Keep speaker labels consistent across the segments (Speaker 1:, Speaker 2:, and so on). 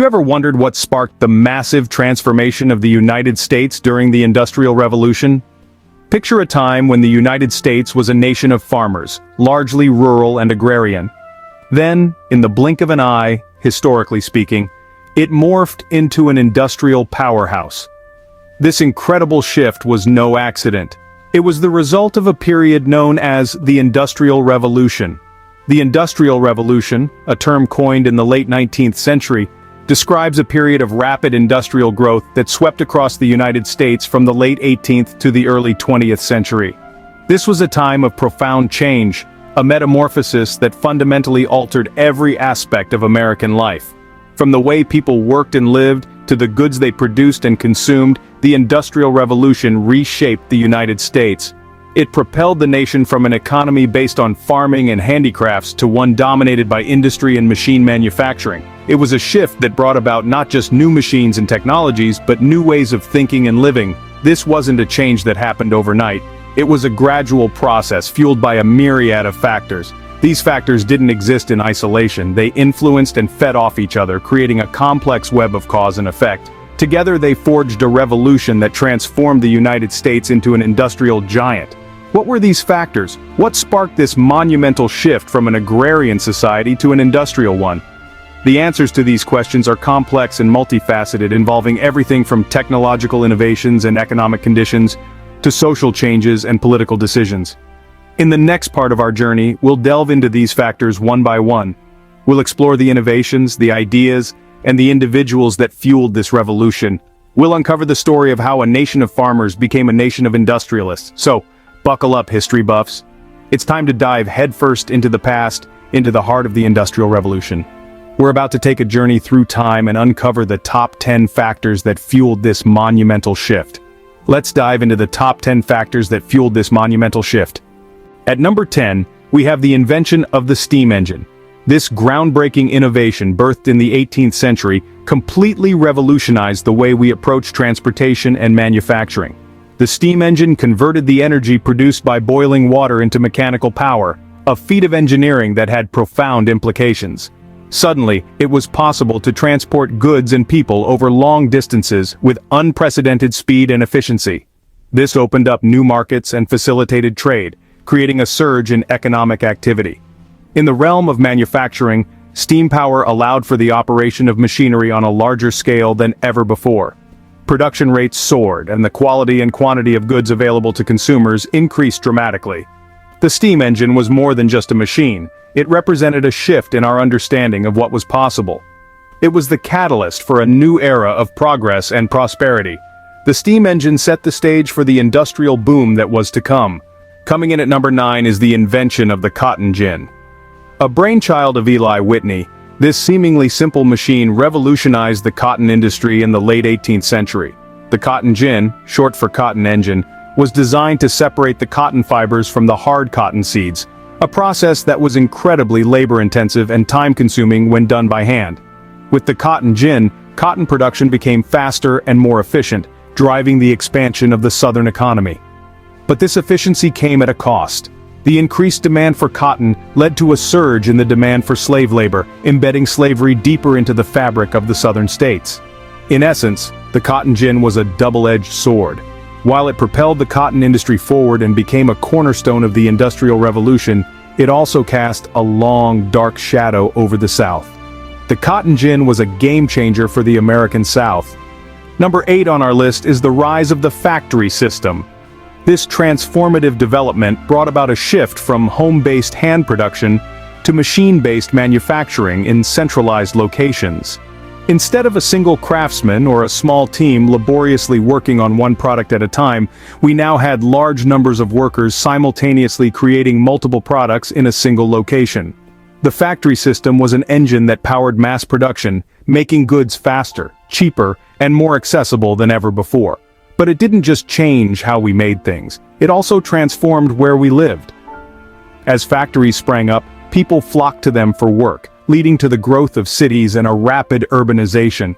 Speaker 1: You ever wondered what sparked the massive transformation of the United States during the Industrial Revolution? Picture a time when the United States was a nation of farmers, largely rural and agrarian. Then, in the blink of an eye, historically speaking, it morphed into an industrial powerhouse. This incredible shift was no accident. It was the result of a period known as the Industrial Revolution. The Industrial Revolution, a term coined in the late 19th century, describes a period of rapid industrial growth that swept across the United States from the late 18th to the early 20th century. This was a time of profound change, a metamorphosis that fundamentally altered every aspect of American life. From the way people worked and lived, to the goods they produced and consumed, the Industrial Revolution reshaped the United States. It propelled the nation from an economy based on farming and handicrafts to one dominated by industry and machine manufacturing. It was a shift that brought about not just new machines and technologies, but new ways of thinking and living. This wasn't a change that happened overnight. It was a gradual process fueled by a myriad of factors. These factors didn't exist in isolation. They influenced and fed off each other, creating a complex web of cause and effect. Together they forged a revolution that transformed the United States into an industrial giant. What were these factors? What sparked this monumental shift from an agrarian society to an industrial one? The answers to these questions are complex and multifaceted, involving everything from technological innovations and economic conditions to social changes and political decisions. In the next part of our journey, we'll delve into these factors one by one. We'll explore the innovations, the ideas, and the individuals that fueled this revolution. We'll uncover the story of how a nation of farmers became a nation of industrialists. So, buckle up, history buffs. It's time to dive headfirst into the past, into the heart of the Industrial Revolution. We're about to take a journey through time and uncover the top 10 factors that fueled this monumental shift. Let's dive into the top 10 factors that fueled this monumental shift. At number 10, we have the invention of the steam engine. This groundbreaking innovation, birthed in the 18th century, completely revolutionized the way we approach transportation and manufacturing. The steam engine converted the energy produced by boiling water into mechanical power, a feat of engineering that had profound implications. Suddenly, it was possible to transport goods and people over long distances with unprecedented speed and efficiency. This opened up new markets and facilitated trade, creating a surge in economic activity. In the realm of manufacturing, steam power allowed for the operation of machinery on a larger scale than ever before. Production rates soared, and the quality and quantity of goods available to consumers increased dramatically. The steam engine was more than just a machine. It represented a shift in our understanding of what was possible. It was the catalyst for a new era of progress and prosperity. The steam engine set the stage for the industrial boom that was to come. Coming in at number 9 is the invention of the cotton gin. A brainchild of Eli Whitney, this seemingly simple machine revolutionized the cotton industry in the late 18th century. The cotton gin, short for cotton engine, was designed to separate the cotton fibers from the hard cotton seeds, a process that was incredibly labor-intensive and time-consuming when done by hand. With the cotton gin, cotton production became faster and more efficient, driving the expansion of the Southern economy. But this efficiency came at a cost. The increased demand for cotton led to a surge in the demand for slave labor, embedding slavery deeper into the fabric of the Southern states. In essence, the cotton gin was a double-edged sword. While it propelled the cotton industry forward and became a cornerstone of the Industrial Revolution, it also cast a long, dark shadow over the South. The cotton gin was a game-changer for the American South. Number 8 on our list is the rise of the factory system. This transformative development brought about a shift from home-based hand production to machine-based manufacturing in centralized locations. Instead of a single craftsman or a small team laboriously working on one product at a time, we now had large numbers of workers simultaneously creating multiple products in a single location. The factory system was an engine that powered mass production, making goods faster, cheaper, and more accessible than ever before. But it didn't just change how we made things, it also transformed where we lived. As factories sprang up, people flocked to them for work, leading to the growth of cities and a rapid urbanization.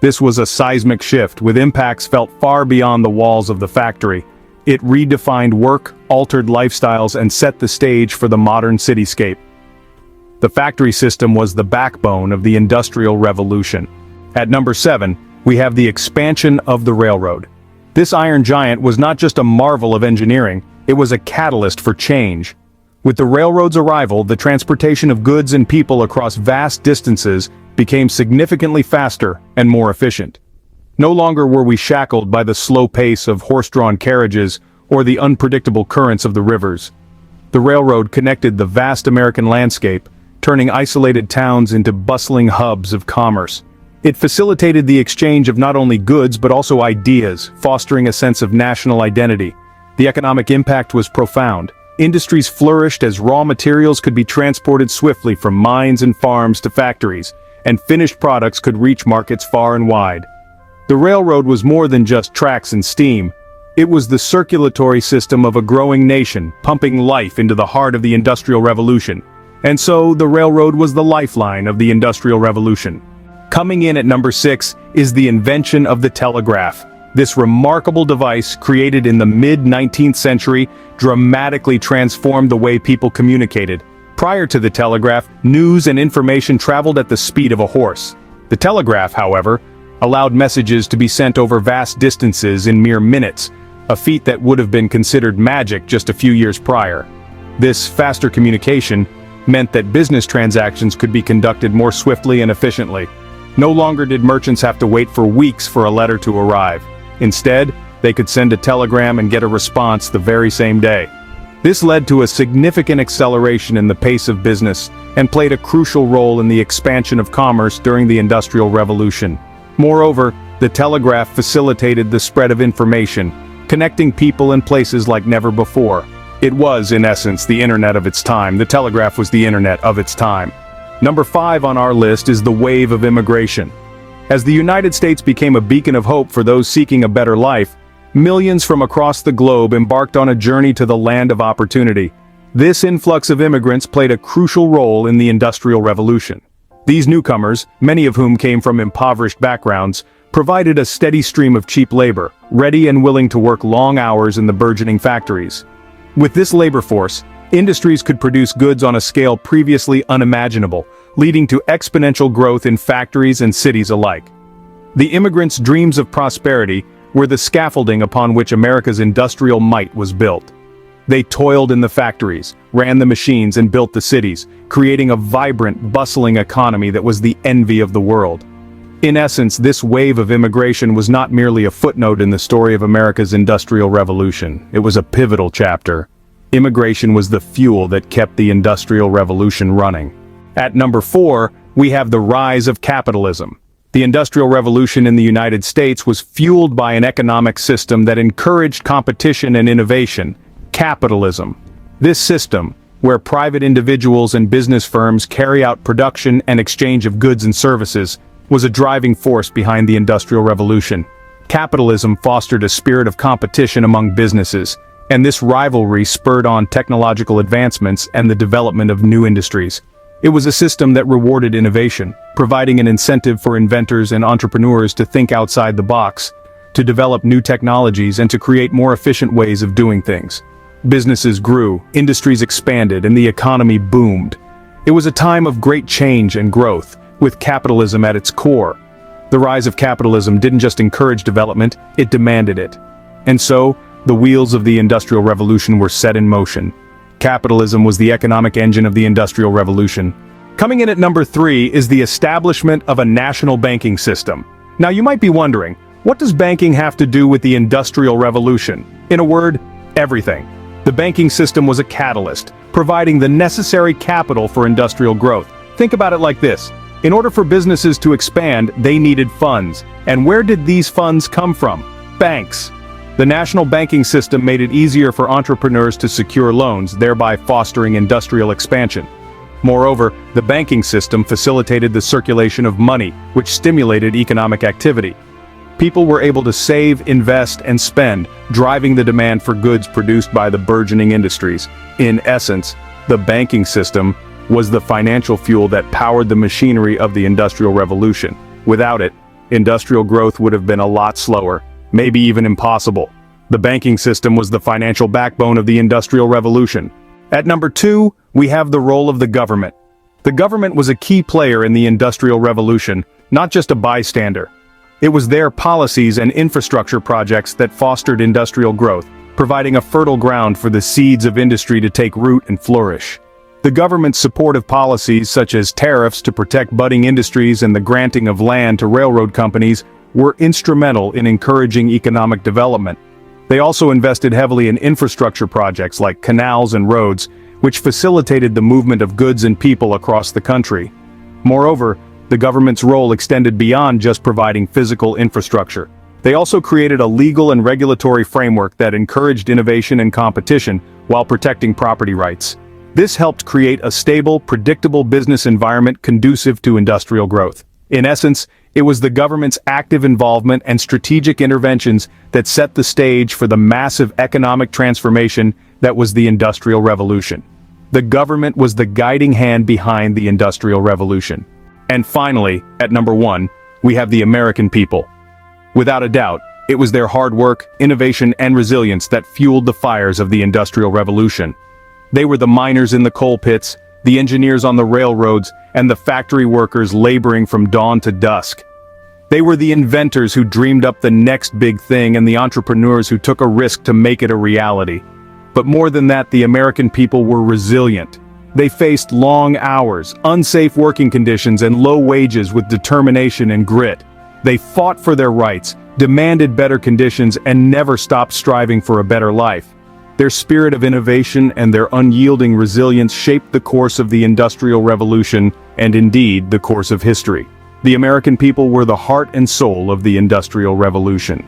Speaker 1: This was a seismic shift, with impacts felt far beyond the walls of the factory. It redefined work, altered lifestyles, and set the stage for the modern cityscape. The factory system was the backbone of the Industrial Revolution. At number 7, we have the expansion of the railroad. This iron giant was not just a marvel of engineering, it was a catalyst for change. With the railroad's arrival, the transportation of goods and people across vast distances became significantly faster and more efficient. No longer were we shackled by the slow pace of horse-drawn carriages or the unpredictable currents of the rivers. The railroad connected the vast American landscape, turning isolated towns into bustling hubs of commerce. It facilitated the exchange of not only goods but also ideas, fostering a sense of national identity. The economic impact was profound. Industries flourished as raw materials could be transported swiftly from mines and farms to factories, and finished products could reach markets far and wide. The railroad was more than just tracks and steam. It was the circulatory system of a growing nation, pumping life into the heart of the Industrial Revolution. And so, the railroad was the lifeline of the Industrial Revolution. Coming in at number 6 is the invention of the telegraph. This remarkable device, created in the mid-19th century, dramatically transformed the way people communicated. Prior to the telegraph, news and information traveled at the speed of a horse. The telegraph, however, allowed messages to be sent over vast distances in mere minutes, a feat that would have been considered magic just a few years prior. This faster communication meant that business transactions could be conducted more swiftly and efficiently. No longer did merchants have to wait for weeks for a letter to arrive. Instead, they could send a telegram and get a response the very same day. This led to a significant acceleration in the pace of business and played a crucial role in the expansion of commerce during the Industrial Revolution. Moreover, the telegraph facilitated the spread of information, connecting people and places like never before. It was, in essence, the internet of its time. The telegraph was the internet of its time. Number 5 on our list is the wave of immigration. As the United States became a beacon of hope for those seeking a better life, millions from across the globe embarked on a journey to the land of opportunity. This influx of immigrants played a crucial role in the Industrial Revolution. These newcomers, many of whom came from impoverished backgrounds, provided a steady stream of cheap labor, ready and willing to work long hours in the burgeoning factories. With this labor force, industries could produce goods on a scale previously unimaginable, leading to exponential growth in factories and cities alike. The immigrants' dreams of prosperity were the scaffolding upon which America's industrial might was built. They toiled in the factories, ran the machines and built the cities, creating a vibrant, bustling economy that was the envy of the world. In essence, this wave of immigration was not merely a footnote in the story of America's Industrial Revolution. It was a pivotal chapter. Immigration was the fuel that kept the Industrial Revolution running. At number 4, we have the rise of capitalism. The Industrial Revolution in the United States was fueled by an economic system that encouraged competition and innovation, capitalism. This system, where private individuals and business firms carry out production and exchange of goods and services, was a driving force behind the Industrial Revolution. Capitalism fostered a spirit of competition among businesses, and this rivalry spurred on technological advancements and the development of new industries. It was a system that rewarded innovation, providing an incentive for inventors and entrepreneurs to think outside the box, to develop new technologies and to create more efficient ways of doing things. Businesses grew, industries expanded, and the economy boomed. It was a time of great change and growth, with capitalism at its core. The rise of capitalism didn't just encourage development, it demanded it. And so, the wheels of the Industrial Revolution were set in motion. Capitalism was the economic engine of the Industrial Revolution. Coming in at number 3 is the establishment of a national banking system. Now you might be wondering, what does banking have to do with the Industrial Revolution? In a word, everything. The banking system was a catalyst, providing the necessary capital for industrial growth. Think about it like this. In order for businesses to expand, they needed funds. And where did these funds come from? Banks. The national banking system made it easier for entrepreneurs to secure loans, thereby fostering industrial expansion. Moreover, the banking system facilitated the circulation of money, which stimulated economic activity. People were able to save, invest, and spend, driving the demand for goods produced by the burgeoning industries. In essence, the banking system was the financial fuel that powered the machinery of the Industrial Revolution. Without it, industrial growth would have been a lot slower, maybe even impossible. The banking system was the financial backbone of the Industrial Revolution. At number 2, we have the role of the government. The government was a key player in the Industrial Revolution, not just a bystander. It was their policies and infrastructure projects that fostered industrial growth, providing a fertile ground for the seeds of industry to take root and flourish. The government's supportive policies such as tariffs to protect budding industries and the granting of land to railroad companies were instrumental in encouraging economic development. They also invested heavily in infrastructure projects like canals and roads, which facilitated the movement of goods and people across the country. Moreover, the government's role extended beyond just providing physical infrastructure. They also created a legal and regulatory framework that encouraged innovation and competition while protecting property rights. This helped create a stable, predictable business environment conducive to industrial growth. In essence, it was the government's active involvement and strategic interventions that set the stage for the massive economic transformation that was the Industrial Revolution. The government was the guiding hand behind the Industrial Revolution. And finally, at number 1, we have the American people. Without a doubt, it was their hard work, innovation, and resilience that fueled the fires of the Industrial Revolution. They were the miners in the coal pits, the engineers on the railroads, and the factory workers laboring from dawn to dusk. They were the inventors who dreamed up the next big thing and the entrepreneurs who took a risk to make it a reality. But more than that, the American people were resilient. They faced long hours, unsafe working conditions, and low wages with determination and grit. They fought for their rights, demanded better conditions, and never stopped striving for a better life. Their spirit of innovation and their unyielding resilience shaped the course of the Industrial Revolution, and indeed, the course of history. The American people were the heart and soul of the Industrial Revolution.